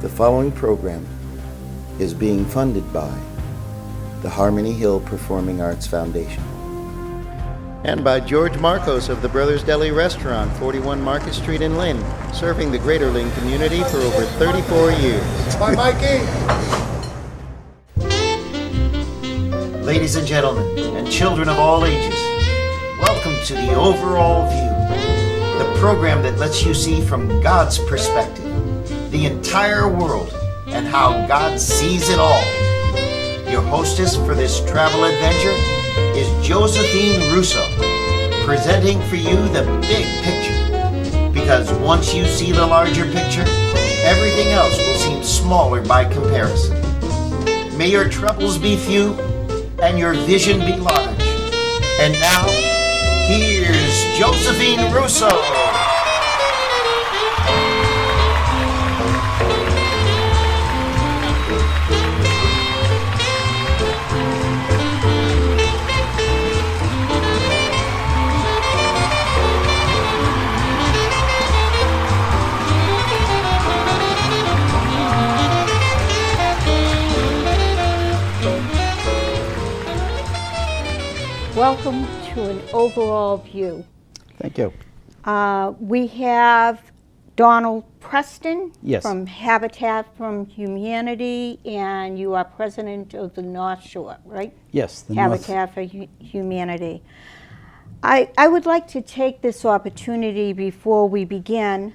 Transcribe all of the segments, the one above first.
The following program is being funded by the Harmony Hill Performing Arts Foundation and by George Marcos of the Brothers Deli Restaurant, 41 Market Street in Lynn, serving the greater Lynn community for over 34 years. Bye, Mikey! Ladies and gentlemen, and children of all ages, welcome to the Overall View, the program that lets you see from God's perspective the entire world and how God sees it all. Your hostess for this travel adventure is Josephine Russo, presenting for you the big picture. Because once you see the larger picture, everything else will seem smaller by comparison. May your troubles be few and your vision be large. And now, here's Josephine Russo. Welcome to an overall view. Thank you. We have Donald Preston Yes. from Habitat for Humanity, and you are president of the North Shore, right? Yes. The Habitat for Humanity. I would like to take this opportunity before we begin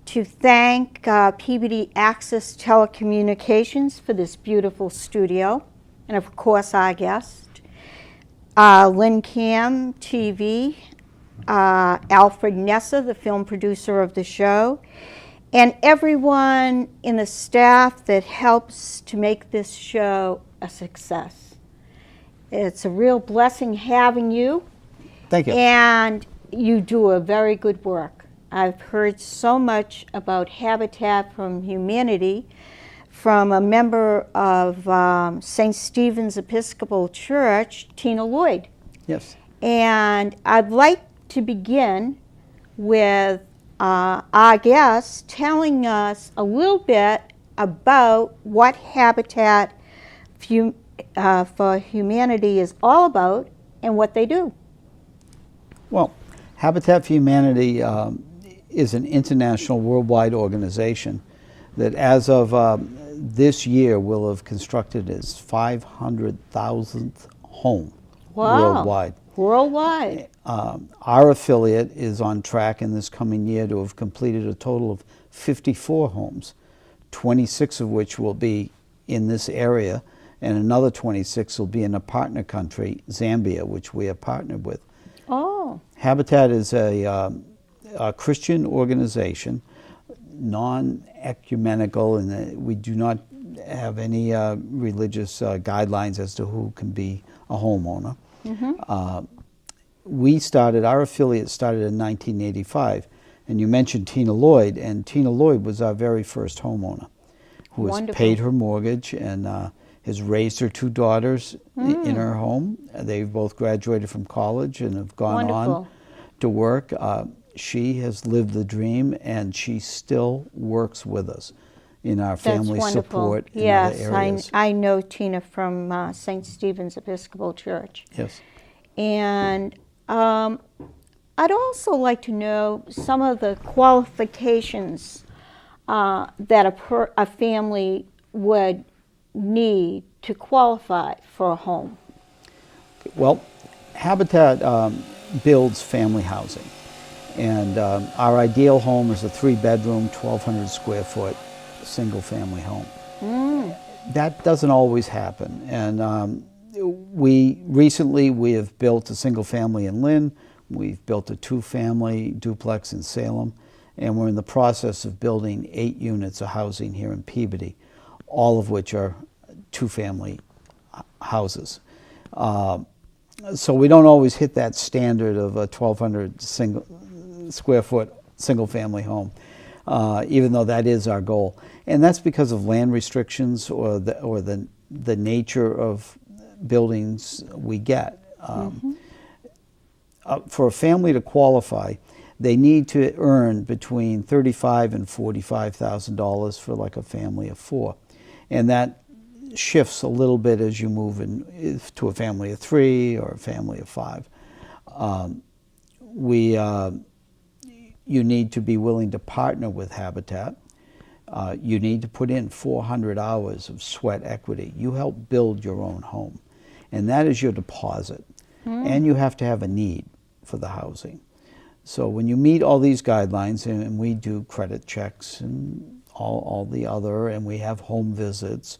to thank PBD Access Telecommunications for this beautiful studio, and of course our guest. Lynn Cam TV, Alfred Nesser, the film producer of the show, and everyone in the staff that helps to make this show a success. It's a real blessing having you. Thank you. And you do a very good work. I've heard so much about Habitat for Humanity from a member of St. Stephen's Episcopal Church, Tina Lloyd. Yes. And I'd like to begin with our guest telling us a little bit about what Habitat for Humanity is all about and what they do. Well, Habitat for Humanity is an international worldwide organization that as of this year will have constructed its 500,000th home worldwide. Worldwide. Our affiliate is on track in this coming year to have completed a total of 54 homes, 26 of which will be in this area, and another 26 will be in a partner country, Zambia, which we are partnered with. Oh. Habitat is a Christian organization, non-ecumenical, and we do not have any religious guidelines as to who can be a homeowner. Mm-hmm. Our affiliate started in 1985, and you mentioned Tina Lloyd, and Tina Lloyd was our very first homeowner, who has paid her mortgage and has raised her two daughters in her home. They've both graduated from college and have gone on to work. She has lived the dream, and she still works with us in our family support in other areas. Yes, I know Tina from St. Stephen's Episcopal Church. Yes. And I'd also like to know some of the qualifications that a family would need to qualify for a home. Well, Habitat builds family housing. And our ideal home is a 3-bedroom, 1,200 square foot single family home. That doesn't always happen. And recently we have built a single family in Lynn. We've built a 2-family duplex in Salem. And we're in the process of building 8 units of housing here in Peabody, all of which are 2-family houses. So we don't always hit that standard of a 1,200 square foot single family home, even though that is our goal. And that's because of land restrictions or the nature of buildings we get. For a family to qualify, they need to earn between $35,000 and $45,000 for like a family of 4. And that shifts a little bit as you move to a family of 3 or a family of 5. You need to be willing to partner with Habitat. You need to put in 400 hours of sweat equity. You help build your own home, and that is your deposit. And you have to have a need for the housing. So when you meet all these guidelines, and we do credit checks and all the other, and we have home visits,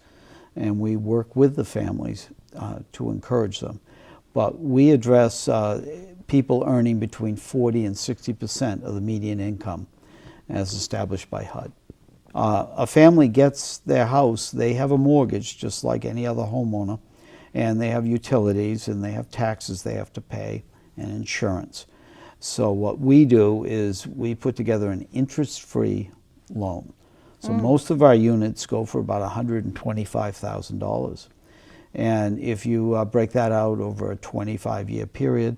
and we work with the families to encourage them. But we address people earning between 40 and 60% of the median income as established by HUD. A family gets their house, they have a mortgage just like any other homeowner, and they have utilities and they have taxes they have to pay and insurance. So what we do is we put together an interest-free loan. So most of our units go for about $125,000. And if you break that out over a 25-year period,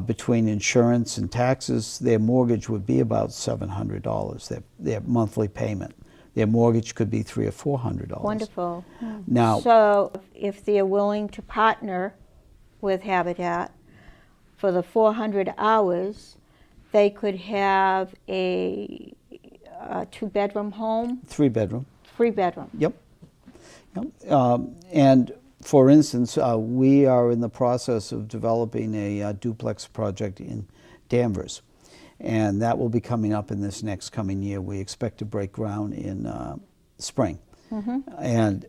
between insurance and taxes, their mortgage would be about $700, their monthly payment. Their mortgage could be $300 or $400. Wonderful. Now, So if they're willing to partner with Habitat for the 400 hours, they could have a 2-bedroom home, 3-bedroom. 3-bedroom. Yep. And for instance, we are in the process of developing a duplex project in Danvers, and that will be coming up in this next coming year. We expect to break ground in spring. And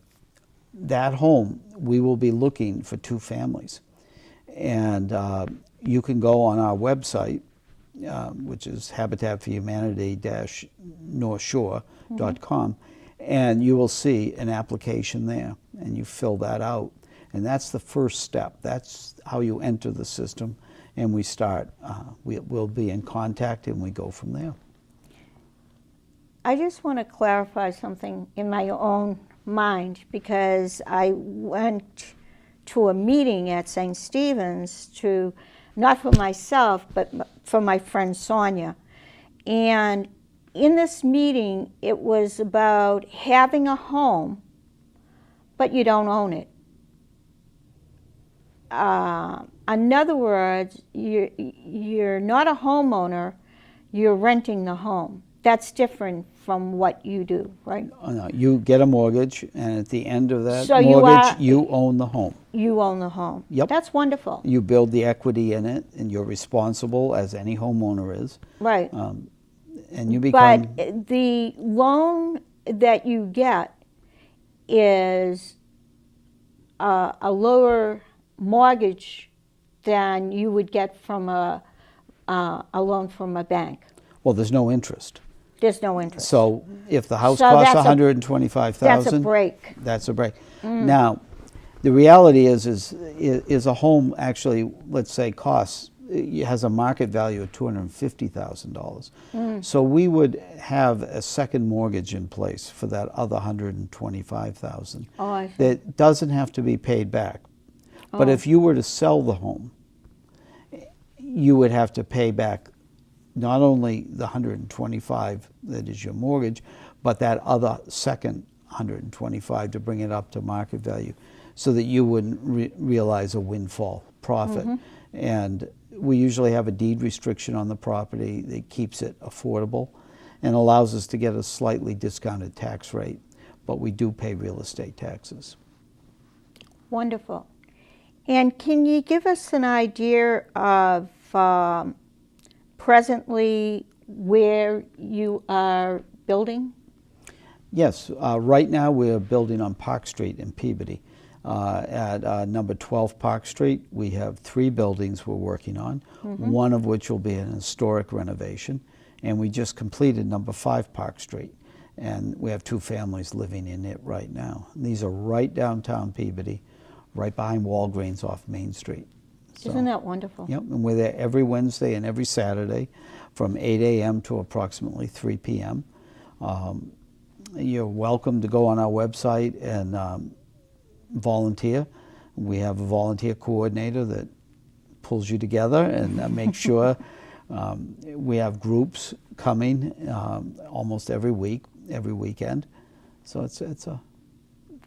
that home, we will be looking for 2 families. And you can go on our website, which is habitatforhumanity-northshore.com, and you will see an application there, and you fill that out. And that's the first step. That's how you enter the system, and we start. We'll be in contact, and we go from there. I just want to clarify something in my own mind, because I went to a meeting at St. Stephen's not for myself, but for my friend Sonia. And in this meeting, it was about having a home, but you don't own it. In other words, you're not a homeowner, you're renting the home. That's different from what you do, right? No, you get a mortgage, and at the end of that So mortgage, you own the home. You own the home. Yep. That's wonderful. You build the equity in it, and you're responsible, as any homeowner is. Right. And you become... But the loan that you get is a lower mortgage than you would get from a loan from a bank. Well, there's no interest. There's no interest. So if the house So costs that's $125,000, that's a break. That's a break. Now, the reality is a home actually, let's say, has a market value of $250,000. So we would have a second mortgage in place for that other $125,000. Oh, I see. That doesn't have to be paid back. But if you were to sell the home, you would have to pay back not only the $125,000 that is your mortgage, but that other second $125,000 to bring it up to market value, so that you wouldn't realize a windfall profit. And we usually have a deed restriction on the property that keeps it affordable and allows us to get a slightly discounted tax rate, but we do pay real estate taxes. Wonderful. And can you give us an idea of presently where you are building? Yes, right now we're building on Park Street in Peabody. At number 12 Park Street, we have 3 buildings we're working on, one of which will be an historic renovation, and we just completed number 5 Park Street, and we have 2 families living in it right now. And these are right downtown Peabody, right behind Walgreens off Main Street. Isn't that wonderful? Yep, and we're there every Wednesday and every Saturday from 8 a.m. to approximately 3 p.m. You're welcome to go on our website and volunteer. We have a volunteer coordinator that pulls you together and makes sure We have groups coming almost every week, every weekend. So it's a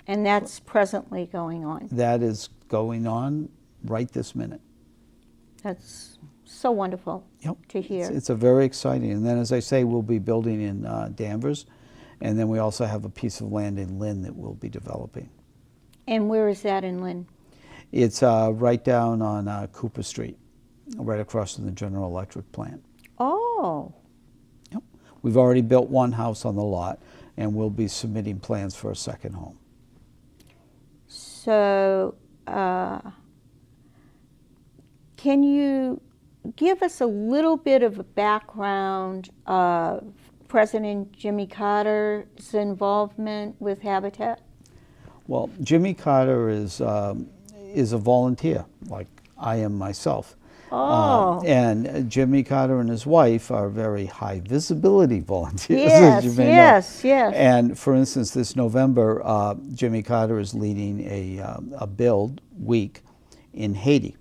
And that's presently going on. that is going on right this minute. That's so wonderful Yep. to hear. It's a very exciting. And then, as I say, we'll be building in Danvers, and then we also have a piece of land in Lynn that we'll be developing. And where is that in Lynn? It's right down on Cooper Street, right across from the General Electric plant. Oh, Yep. We've already built one house on the lot, and we'll be submitting plans for a second home. so can you give us a little bit of a background of President Jimmy Carter's involvement with Habitat? Well, Jimmy Carter is a volunteer, like I am myself. Oh. And Jimmy Carter and his wife are very high visibility volunteers, Yes, as you may know. yes, yes. And for instance, this November, Jimmy Carter is leading a build week in Haiti.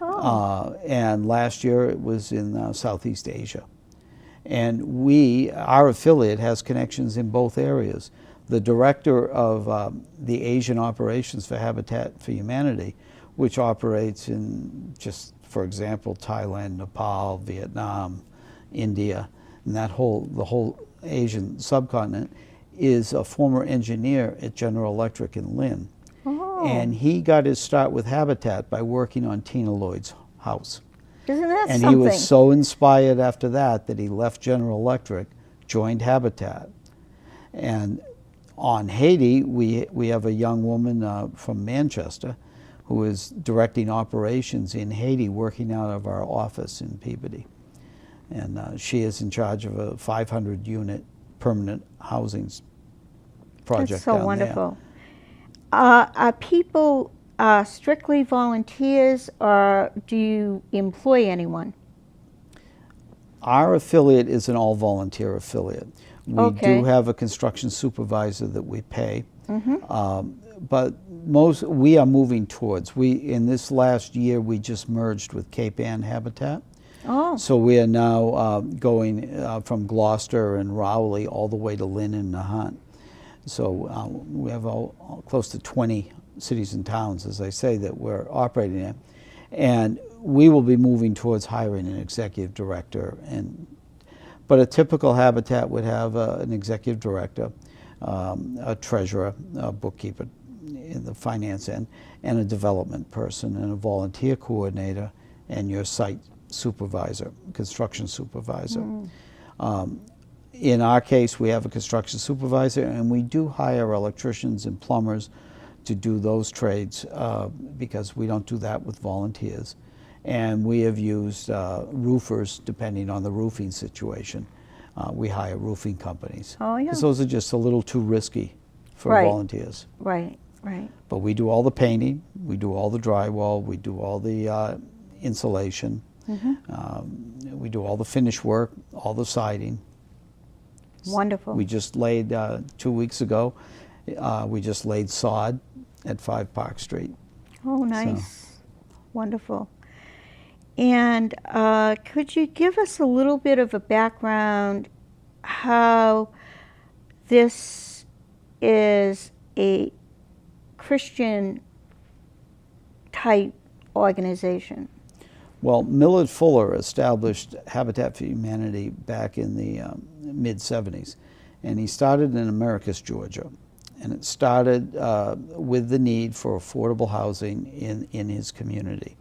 And last year it was in Southeast Asia. And our affiliate has connections in both areas. The director of the Asian operations for Habitat for Humanity, which operates in, just for example, Thailand, Nepal, Vietnam, India, and the whole Asian subcontinent, is a former engineer at General Electric in Lynn. Oh. And he got his start with Habitat by working on Tina Lloyd's house. Isn't that And something? he was so inspired after that that he left General Electric, joined Habitat. And on Haiti, we have a young woman from Manchester who is directing operations in Haiti, working out of our office in Peabody. And she is in charge of a 500-unit permanent housing project That's so down wonderful. Are people strictly volunteers, or do you employ anyone? Our affiliate is an all-volunteer affiliate. We Okay. do have a construction supervisor that we pay, but we are moving towards. In this last year, we just merged with Cape Ann Habitat. Oh, So we are now going from Gloucester and Rowley all the way to Lynn and Nahant. So we have close to 20 cities and towns, as I say, that we're operating in. And we will be moving towards hiring an executive director. But a typical Habitat would have an executive director, a treasurer, a bookkeeper in the finance end, and a development person, and a volunteer coordinator, and your site supervisor, construction supervisor. In our case, we have a construction supervisor, and we do hire electricians and plumbers to do those trades because we don't do that with volunteers. And we have used roofers, depending on the roofing situation. We hire roofing companies. Oh, yeah. 'Cause those are just a little too risky for Right. volunteers. right, right. But we do all the painting, we do all the drywall, we do all the insulation, we do all the finish work, all the siding. Wonderful. We just laid, 2 weeks ago, we just laid sod at 5 Park Street. Oh, nice. Wonderful. And could you give us a little bit of a background how this is a Christian type organization? Well, Millard Fuller established Habitat for Humanity back in the mid-70s, and he started in Americus, Georgia. And it started with the need for affordable housing in his community.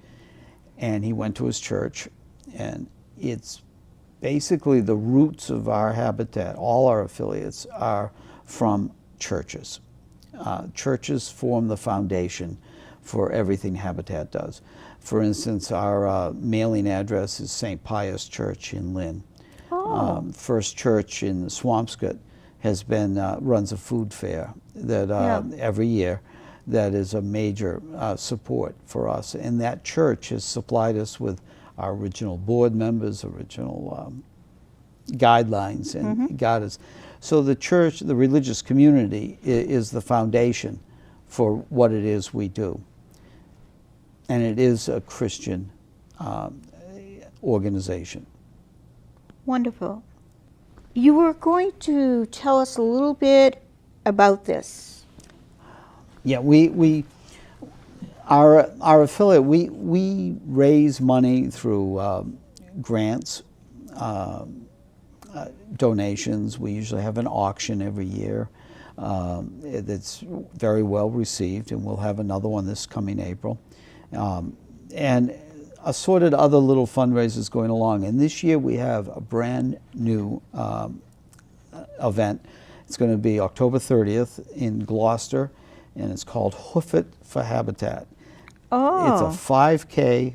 And he went to his church, and it's basically the roots of our Habitat, all our affiliates are from churches. Churches form the foundation for everything Habitat does. For instance, our mailing address is St. Pius Church in Lynn. First Church in Swampscott has been runs a food fair that every year that is a major support for us. And that church has supplied us with our original board members, original guidelines, and got us. So the church, the religious community, is the foundation for what it is we do. And it is a Christian organization. Wonderful. You were going to tell us a little bit about this. Yeah, our affiliate, we raise money through grants, donations. We usually have an auction every year that's very well received, and we'll have another one this coming April. And assorted other little fundraisers going along. And this year we have a brand new event. It's going to be October 30th in Gloucester, and it's called Hoof It for Habitat. Oh. It's a 5K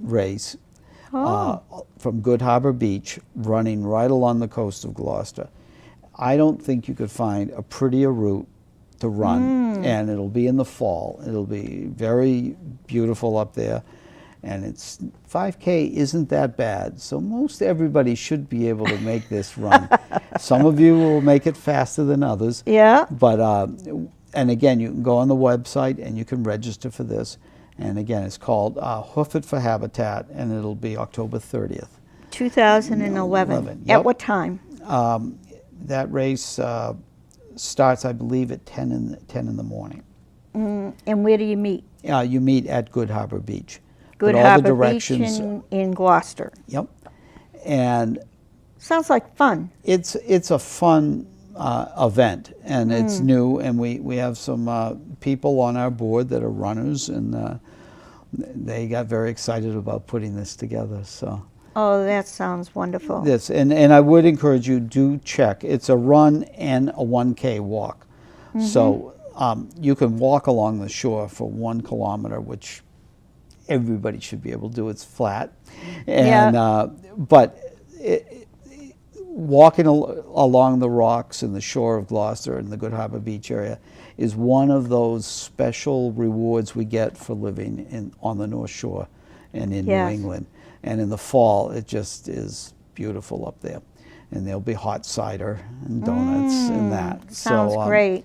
race from Good Harbor Beach, running right along the coast of Gloucester. I don't think you could find a prettier route to run, and it'll be in the fall. It'll be very beautiful up there, and it's 5K isn't that bad, so most everybody should be able to make this run. Some of you will make it faster than others. Yeah. But and again, you can go on the website and you can register for this. And again, it's called Hoof It for Habitat, and it'll be October 30th. 2011. Yep. At what time? That race starts, I believe, at 10 in the morning. And where do you meet? You meet at Good Harbor Beach. Good But all the Harbor Beach directions, in Gloucester. Yep. And Sounds like fun. it's a fun event, and it's new, and we have some people on our board that are runners, and they got very excited about putting this together. So Oh, that sounds wonderful. this, and I would encourage you, do check. It's a run and a 1K walk. So you can walk along the shore for 1 kilometer, which everybody should be able to do. It's flat, and but walking along the rocks and the shore of Gloucester and the Good Harbor Beach area is one of those special rewards we get for living on the North Shore and in New England. And in the fall, it just is beautiful up there. And there'll be hot cider and donuts and that. Sounds great.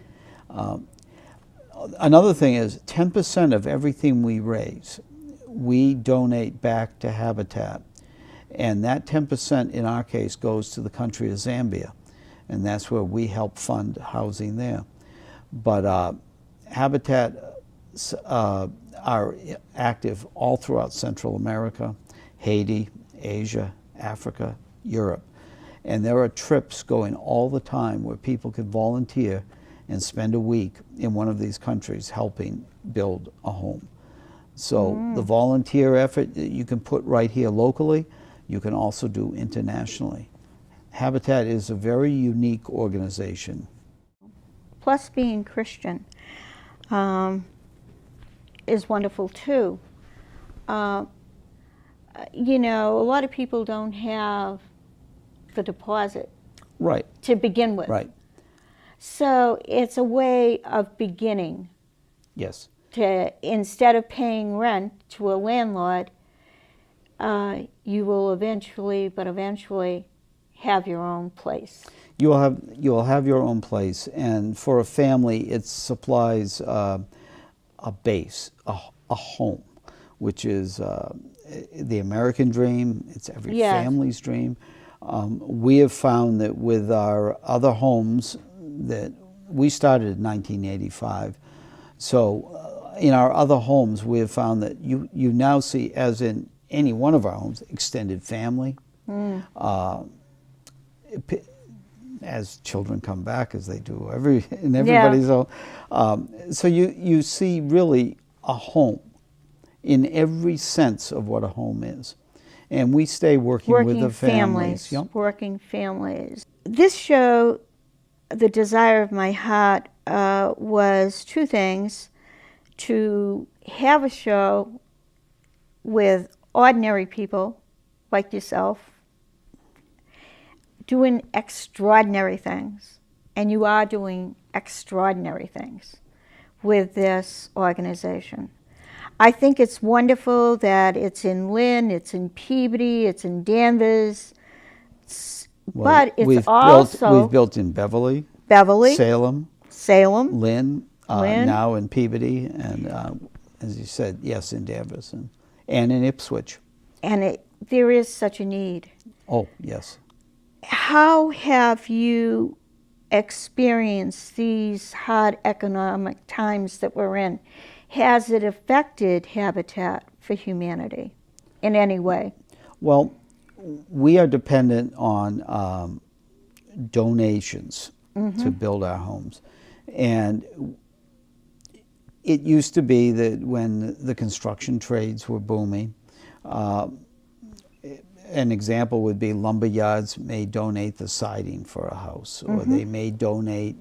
Another thing is 10% of everything we raise, we donate back to Habitat. And that 10% in our case goes to the country of Zambia. And that's where we help fund housing there. But Habitat are active all throughout Central America, Haiti, Asia, Africa, Europe. And there are trips going all the time where people can volunteer and spend a week in one of these countries helping build a home. So the volunteer effort that you can put right here locally, you can also do internationally. Habitat is a very unique organization. Plus being Christian is wonderful too. You know, a lot of people don't have the deposit Right. to begin with. Right. So it's a way of beginning. Yes. To, instead of paying rent to a landlord, you will eventually have your own place. You will have your own place, and for a family, it supplies a base, a home, which is the American dream. It's every family's dream. We have found that with our other homes that we started in 1985, so in our other homes, we have found that you now see, as in any one of our homes, extended family. As children come back, as they do in everybody's home. So you see really a home in every sense of what a home is. And we stay working with the families. Yep. Working families. This show, the desire of my heart was two things: to have a show with ordinary people like yourself doing extraordinary things, and you are doing extraordinary things with this organization. I think it's wonderful that it's in Lynn, it's in Peabody, it's in Danvers, but it's we've built in Beverly, Salem, Lynn, now in Peabody, and as you said, yes, in Danvers and in Ipswich. And there is such a need. Oh, yes. how have you experienced these hard economic times that we're in? Has it affected Habitat for Humanity in any way? Well, we are dependent on donations to build our homes. And it used to be that when the construction trades were booming, an example would be lumber yards may donate the siding for a house, or they may donate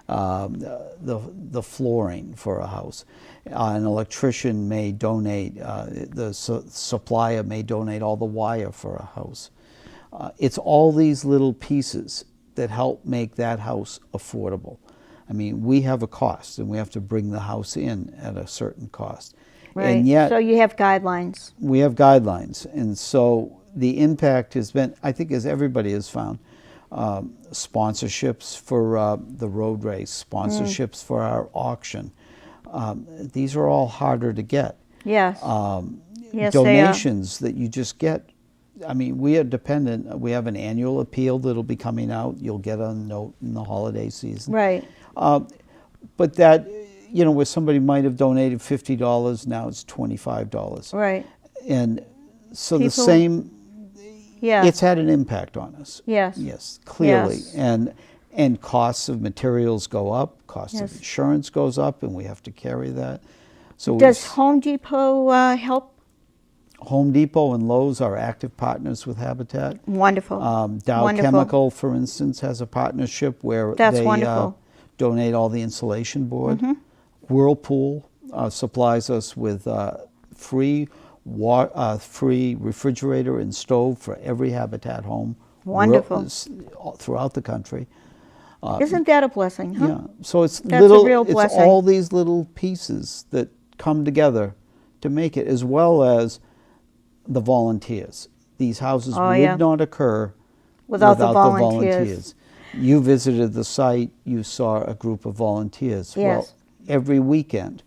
the flooring for a house. An electrician may donate, the supplier may donate all the wire for a house. It's all these little pieces that help make that house affordable. I mean, we have a cost, and we have to bring the house in at a certain cost. Right. And yet, so you have guidelines. we have guidelines, and so the impact has been, I think, as everybody has found, sponsorships for the road race, sponsorships for our auction. These are all harder to get. Yes. Yes, Donations that you just get. I mean, we are dependent. We have an annual appeal that'll be coming out. You'll get a note in the holiday season. Right. But that, you know, where somebody might have donated $50, now it's $25. Right. And so the People- same, Yeah. it's had an impact on us. Yes. Yes, clearly. Yes. And costs of materials go up, costs of Yes. insurance goes up, and we have to carry that. So Does Home Depot help? Home Depot and Lowe's are active partners with Habitat. Wonderful. Dow Wonderful. Chemical, for instance, has a partnership where That's they wonderful. donate all the insulation board. Whirlpool supplies us with free refrigerator and stove for every Habitat home. Wonderful. Throughout the country. Isn't that a blessing, huh? Yeah, so it's That's a real blessing. all these little pieces that come together to make it, as well as the volunteers. These houses Oh, would yeah. not occur Without the volunteers. You visited the site, you saw a group of volunteers. Yes. Well, every weekend,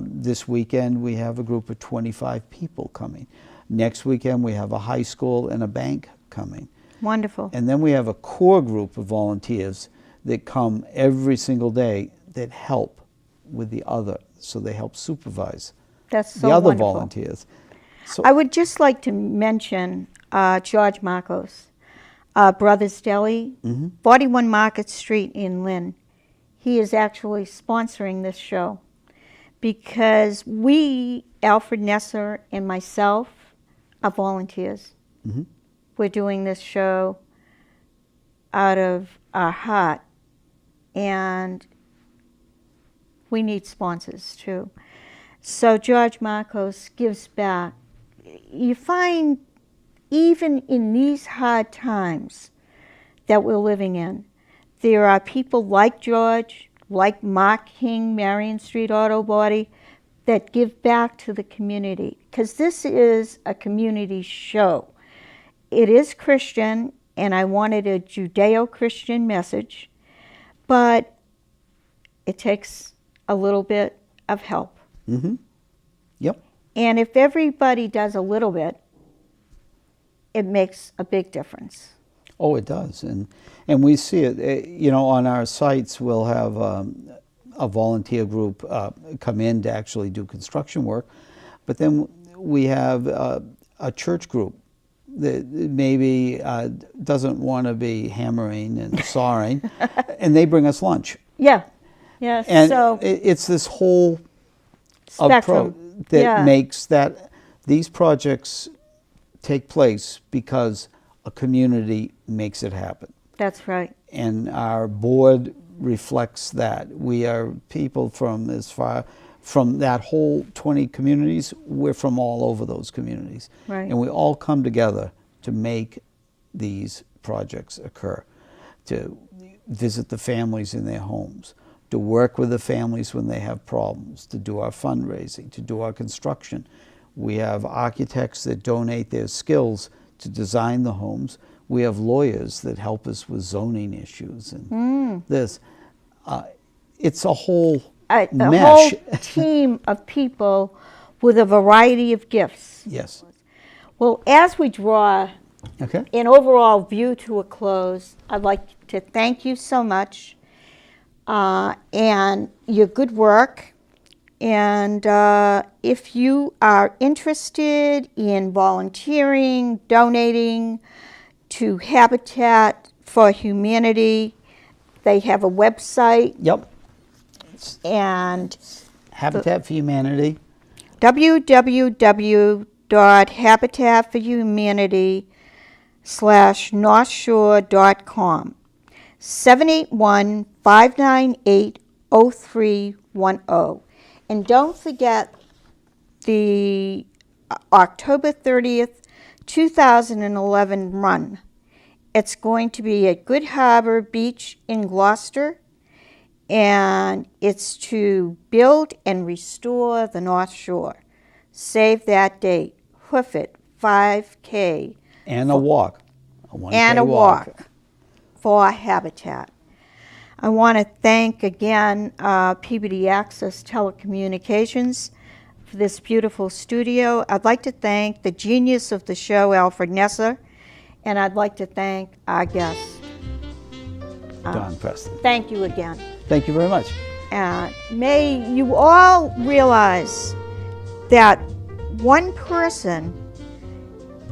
this weekend we have a group of 25 people coming. Next weekend we have a high school and a bank coming. Wonderful. And then we have a core group of volunteers that come every single day that help with the other. So they help supervise That's so the other wonderful. volunteers. So I would just like to mention George Marcos, Brothers Deli, 41 Market Street in Lynn. He is actually sponsoring this show because we, Alfred Nesser and myself, are volunteers. We're doing this show out of our heart, and we need sponsors too. So George Marcos gives back. You find even in these hard times that we're living in, there are people like George, like Mark King, Marion Street Auto Body, that give back to the community, because this is a community show. It is Christian, and I wanted a Judeo-Christian message, but it takes a little bit of help. Yep. And if everybody does a little bit, it makes a big difference. Oh, it does, and we see it. You know, on our sites, we'll have a volunteer group come in to actually do construction work, but then we have a church group that maybe doesn't want to be hammering and sawing, and they bring us lunch. Yeah, yeah. And So it's this whole spectrum approach that yeah. makes that these projects take place because a community makes it happen. That's right. And our board reflects that. We are people from that whole 20 communities, we're from all over those communities. Right. And we all come together to make these projects occur, to visit the families in their homes, to work with the families when they have problems, to do our fundraising, to do our construction. We have architects that donate their skills to design the homes. We have lawyers that help us with zoning issues and this. It's a whole A mesh. whole team of people with a variety of gifts. Yes. Well, as we draw Okay. an overall view to a close, I'd like to thank you so much and your good work. And if you are interested in volunteering, donating to Habitat for Humanity, they have a website, Yep. and Habitat for Humanity. www.habitatforhumanity/northshore.com, 781-598-0310. And don't forget the October 30th, 2011 run. It's going to be at Good Harbor Beach in Gloucester, and it's to build and restore the North Shore. Save that date. Hoof it, 5K. And a walk. A 1K And a walk for Habitat. I want to thank again Peabody Access Telecommunications for this beautiful studio. I'd like to thank the genius of the show, Alfred Nesser, and I'd like to thank our guest. Don Preston. Thank you again. Thank you very much. May you all realize that one person,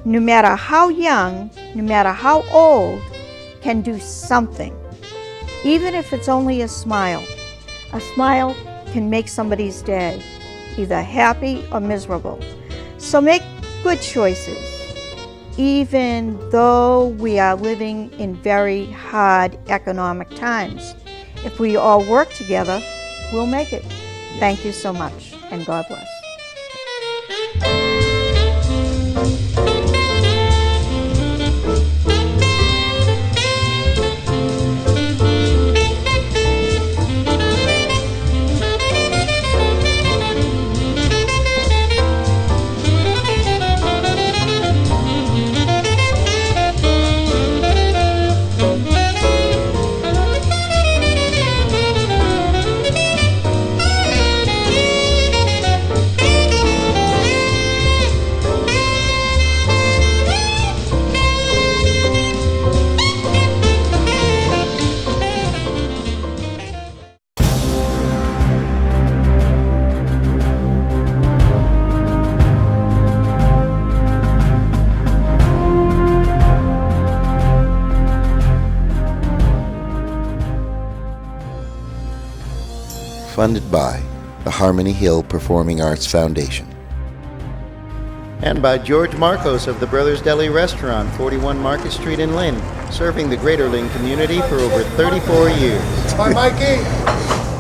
no matter how young, no matter how old, can do something. Even if it's only a smile. A smile can make somebody's day, either happy or miserable. So make good choices, even though we are living in very hard economic times. If we all work together, we'll make it. Thank you so much, and God bless. Funded by the Harmony Hill Performing Arts Foundation. And by George Marcos of the Brothers Deli Restaurant, 41 Market Street in Lynn, serving the greater Lynn community for over 34 years. Bye, Mikey.